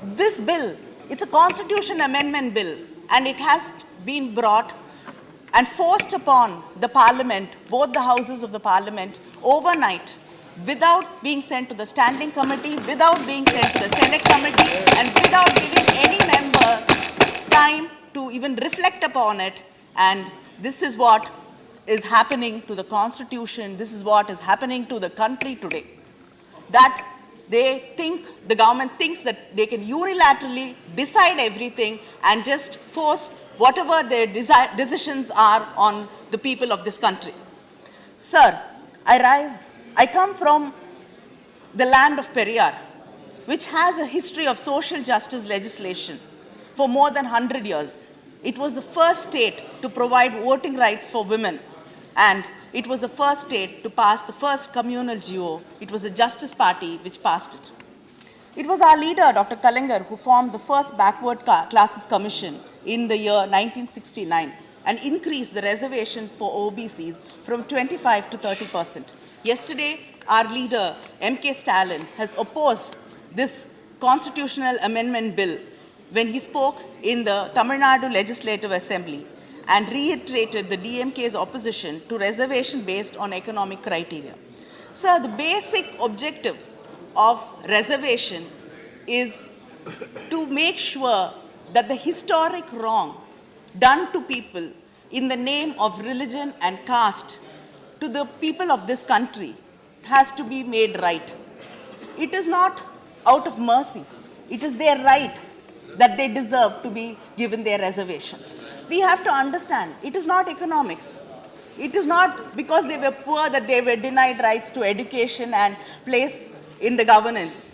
This bill, it's a constitution amendment bill, and it has been brought and forced upon the parliament, both the houses of the parliament, overnight, without being sent to the standing committee, without being sent to the select committee, and without giving any member time to even reflect upon it. And this is what is happening to the constitution. This is what is happening to the country today. That the government thinks that they can unilaterally decide everything and just force whatever their decisions are on the people of this country. Sir, I come from the land of Periyar, which has a history of social justice legislation for more than 100 years. It was the first state to provide voting rights for women, and it was the first state to pass the first communal GO. It was the Justice Party which passed it. It was our leader, Dr. Kalangar, who formed the first Backward Classes Commission in the year 1969 and increased the reservation for OBCs from 25 to 30%. Yesterday, our leader, M.K. Stalin, has opposed this constitutional amendment bill when he spoke in the Tamil Nadu Legislative Assembly and reiterated the DMK's opposition to reservation based on economic criteria. Sir, the basic objective of reservation is to make sure that the historic wrong done to people in the name of religion and caste to the people of this country has to be made right. It is not out of mercy. It is their right that they deserve to be given their reservation. We have to understand, it is not economics. It is not because they were poor that they were denied rights to education and place in the governance.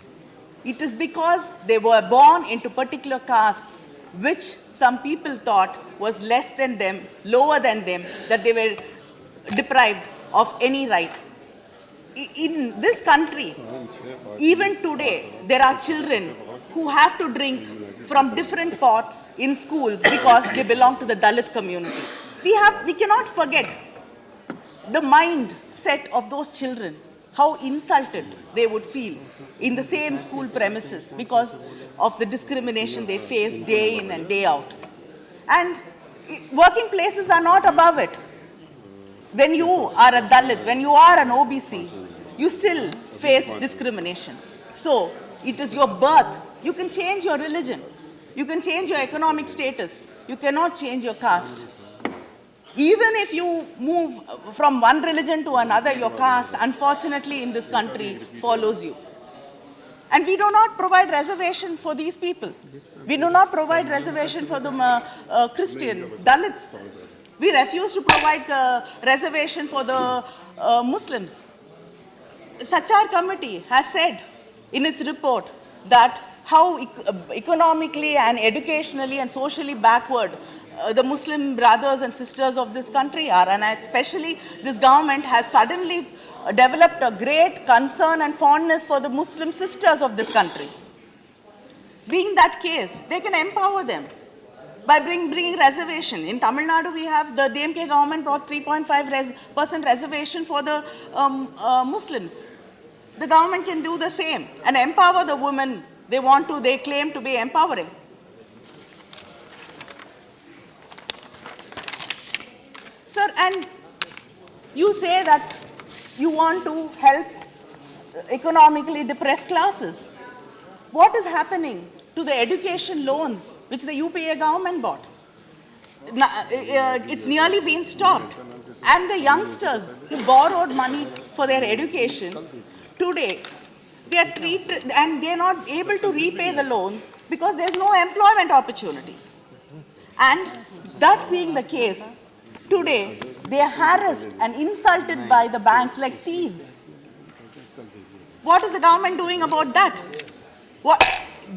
It is because they were born into particular castes which some people thought was less than them, lower than them, that they were deprived of any right. In this country, even today, there are children who have to drink from different pots in schools because they belong to the Dalit community. We cannot forget the mindset of those children, how insulted they would feel in the same school premises because of the discrimination they face day in and day out. And working places are not above it. When you are a Dalit, when you are an OBC, you still face discrimination. So it is your birth. You can change your religion. You can change your economic status. You cannot change your caste. Even if you move from one religion to another, your caste, unfortunately, in this country, follows you. And we do not provide reservation for these people. We do not provide reservation for the Christian, Dalits. We refuse to provide reservation for the Muslims. Sachar committee has said in its report that how economically and educationally and socially backward the Muslim brothers and sisters of this country are. And especially this government has suddenly developed a great concern and fondness for the Muslim sisters of this country. Being that case, they can empower them by bringing reservation. In Tamil Nadu, we have the DMK government brought 3.5% reservation for the Muslims. The government can do the same and empower the women they claim to be empowering. Sir, and you say that you want to help economically depressed classes. What is happening to the education loans which the UPA government bought? It's nearly been stopped. And the youngsters who borrowed money for their education, today, they are treated and they are not able to repay the loans because there's no employment opportunities. And that being the case, today they are harassed and insulted by the banks like thieves. What is the government doing about that?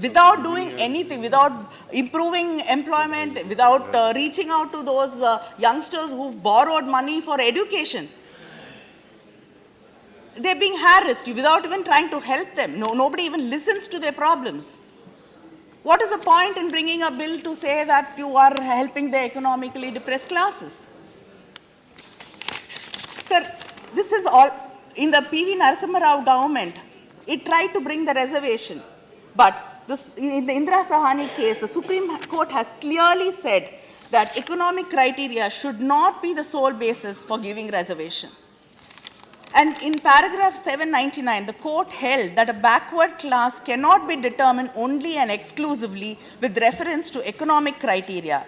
Without doing anything, without improving employment, without reaching out to those youngsters who've borrowed money for education, they're being harassed without even trying to help them. Nobody even listens to their problems. What is the point in bringing a bill to say that you are helping the economically depressed classes? Sir, this is all in the P.V. Narasimha Rao government. It tried to bring the reservation, but in the Indira Sahani case, the Supreme Court has clearly said that economic criteria should not be the sole basis for giving reservation. And in paragraph 799, the court held that a backward class cannot be determined only and exclusively with reference to economic criteria.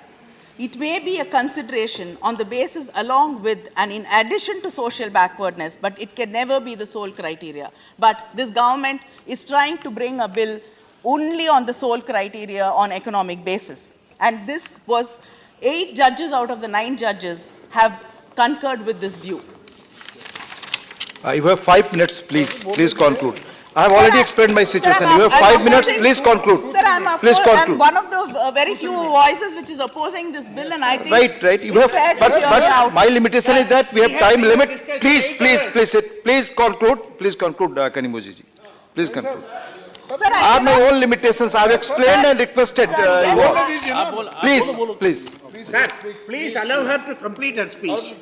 It may be a consideration on the basis along with and in addition to social backwardness, but it can never be the sole criteria. But this government is trying to bring a bill only on the sole criteria on economic basis. And this was 8 judges out of the 9 judges have concurred with this view. You have 5 minutes, please. Please conclude. I have already explained my situation. You have 5 minutes. Please conclude. Sir, I'm one of the very few voices which is opposing this bill, and I think right. You have, but my limitation is that we have time limit. Please conclude. Please conclude, Kanimozhi ji. Please conclude. Sir, I have my own limitations. I have explained and requested. Please allow her to complete her speech.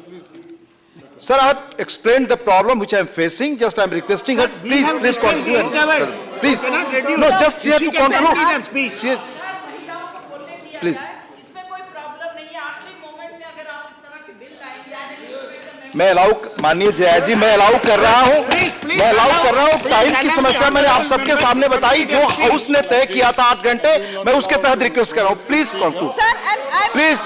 Sir, I have explained the problem which I am facing. Just I am requesting her. Please conclude. Please. No, just she has to conclude. Please. मैं allow माननीय जया जी मैं allow कर रहा हूँ time की समस्या मैंने आप सबके सामने बताई जो हाउस ने तय किया था 8 घंटे मैं उसके तहत रिक्वेस्ट कर रहा हूँ please conclude please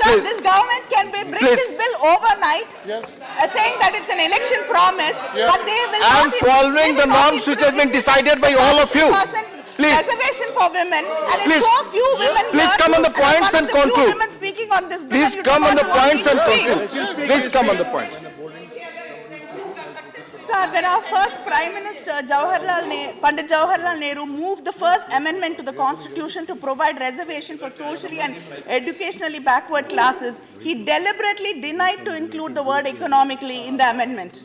this government can bring this bill overnight, saying that it's an election promise, but they will not. I am following the norms which has been decided by all of you. Please. Reservation for women, and it's so few women. Please come on the points and conclude. Women speaking on this bill. Please come on the points and conclude. Please come on the points. Sir, when our first Prime Minister Pandit Jawaharlal Nehru moved the first amendment to the Constitution to provide reservation for socially and educationally backward classes, he deliberately denied to include the word economically in the amendment.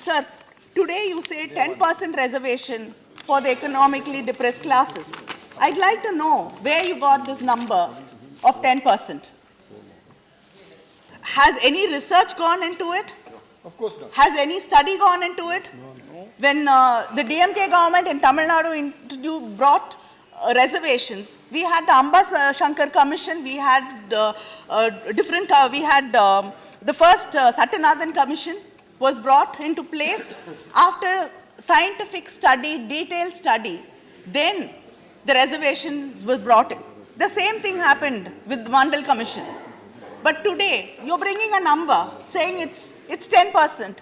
Sir, today you say 10% reservation for the economically depressed classes. I'd like to know where you got this number of 10%. Has any research gone into it? Of course not. Has any study gone into it? No. When the DMK government in Tamil Nadu brought reservations, we had the Amba Shankar Commission, we had the first Satyanathan Commission was brought into place. After scientific study, detailed study, then the reservations were brought in. The same thing happened with the Mandal Commission. But today, you're bringing a number saying it's 10%.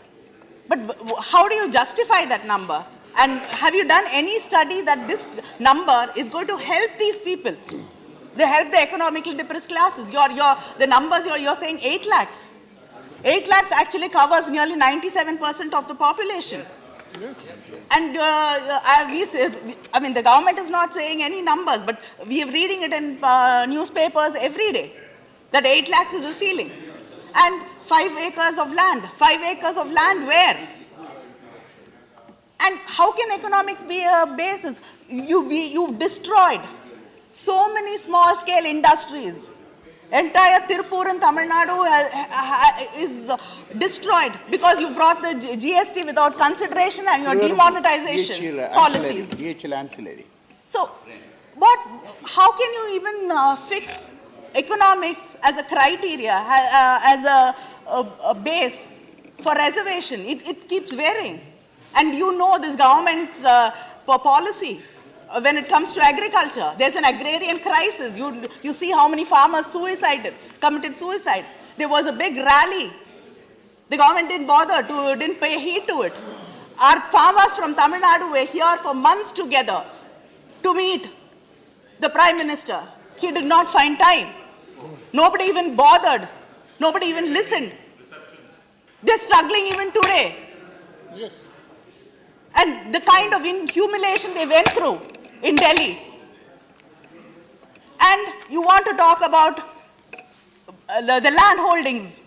But how do you justify that number? And have you done any study that this number is going to help these people? They help the economically depressed classes. The numbers you're saying 8 lakhs. 8 lakhs actually covers nearly 97% of the population. Yes. And the government is not saying any numbers, but we are reading it in newspapers every day. That 8 lakhs is the ceiling. And 5 acres of land. 5 acres of land where? And how can economics be a basis? You've destroyed so many small-scale industries. Entire Tirupur and Tamil Nadu is destroyed because you brought the GST without consideration and your demonetization policies. DHL ancillary. So, how can you even fix economics as a criteria, as a base for reservation? It keeps varying. And you know this government's policy when it comes to agriculture. There's an agrarian crisis. You see how many farmers committed suicide. There was a big rally. The government didn't pay heed to it. Our farmers from Tamil Nadu were here for months together to meet the Prime Minister. He did not find time. Nobody even bothered. Nobody even listened. They're struggling even today. Yes. And the kind of humiliation they went through in Delhi. And you want to talk about the land holdings.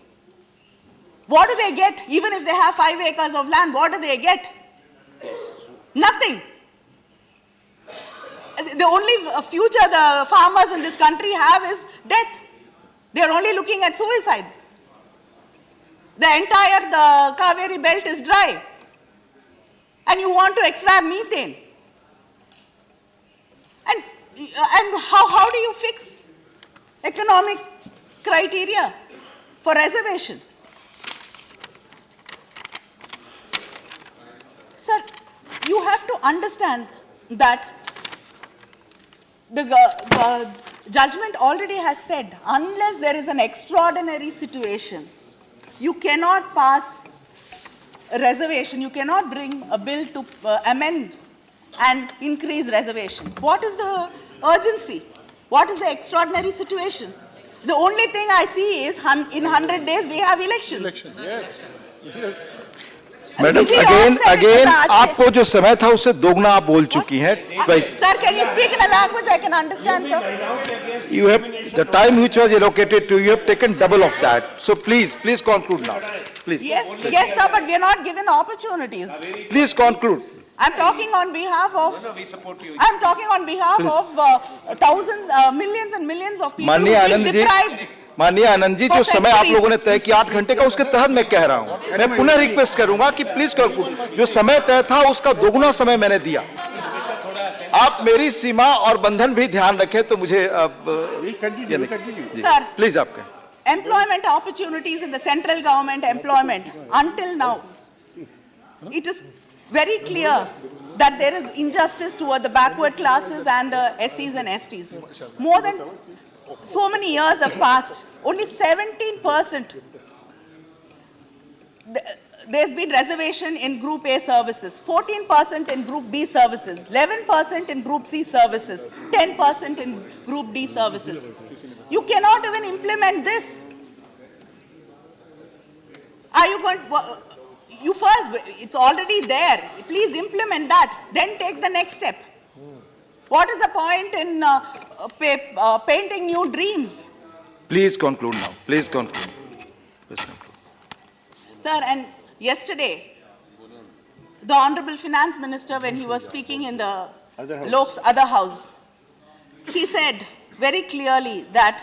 What do they get? Even if they have 5 acres of land, what do they get? Nothing. The only future the farmers in this country have is death. They are only looking at suicide. The Kaveri belt is dry. And you want to extract methane. And how do you fix economic criteria for reservation? Sir, you have to understand that the judgment already has said, unless there is an extraordinary situation, you cannot pass a reservation, you cannot bring a bill to amend and increase reservation. What is the urgency? What is the extraordinary situation? The only thing I see is in 100 days we have elections. Yes. Madam again आपको जो समय था उससे दोगुना आप बोल चुकी हैं. Sir, can you speak in a language I can understand, sir? You have the time which was allocated to you, you have taken double of that. So please conclude now. Please. Yes, sir, but we are not given opportunities. Please conclude. I'm talking on behalf of. I'm talking on behalf of millions and millions of people who माननीय have been Anand ji, deprived. माननीय आनंद जी, जो समय आप लोगों ने तय किया 8 घंटे का, उसके तहत मैं कह रहा हूं. मैं पुनः रिक्वेस्ट करूंगा कि प्लीज conclude. जो समय तय था उसका दोगुना समय मैंने दिया. आप मेरी सीमा और बंधन भी ध्यान रखें तो मुझे Sir, प्लीज आप कहें. employment opportunities in the central government employment until now, it is very clear that there is injustice toward the backward classes and the SCs and STs. More than so many years have passed, only 17%. There's been reservation in Group A services, 14% in Group B services, 11% in Group C services, 10% in Group D services. You cannot even implement this. Are you going? You first, it's already there. Please implement that. Then take the next step. What is the point in painting new dreams? Please conclude now. Please conclude. Please conclude. Sir, and yesterday, the Honorable Finance Minister, when he was speaking in the other house, he said very clearly that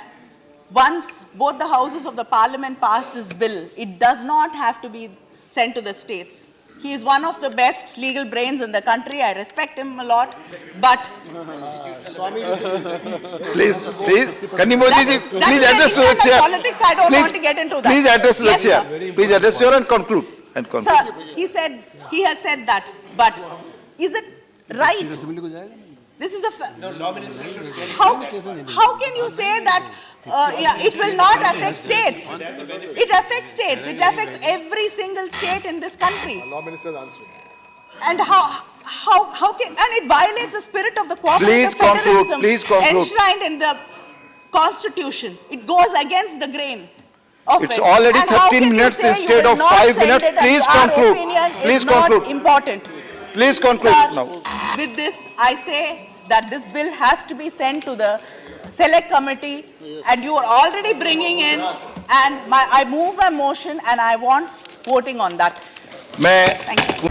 once both the houses of the parliament pass this bill, it does not have to be sent to the states. He is one of the best legal brains in the country. I respect him a lot, but Please, Kanimozhi ji, please address to the chair. Politics, I don't want to get into that. Please address to the Yes, chair. sir. Please address your and conclude. Sir, he has said that, but is it right? This is a how can you say that it will not affect states? It affects states. It affects every single state in this country. Law Minister's answering. And how can, and it violates the spirit of the cooperative Please conclude, federalism please conclude. enshrined in the Constitution. It goes against the grain of It's it. already And how 13 can you minutes say instead you will of not 5 send minutes? it and Please our conclude. opinion Please is not conclude. important. Please conclude Sir, now. with this, I say that this bill has to be sent to the select committee, and you are already bringing in, and I move my motion, and I want voting on that. मैं Thank you.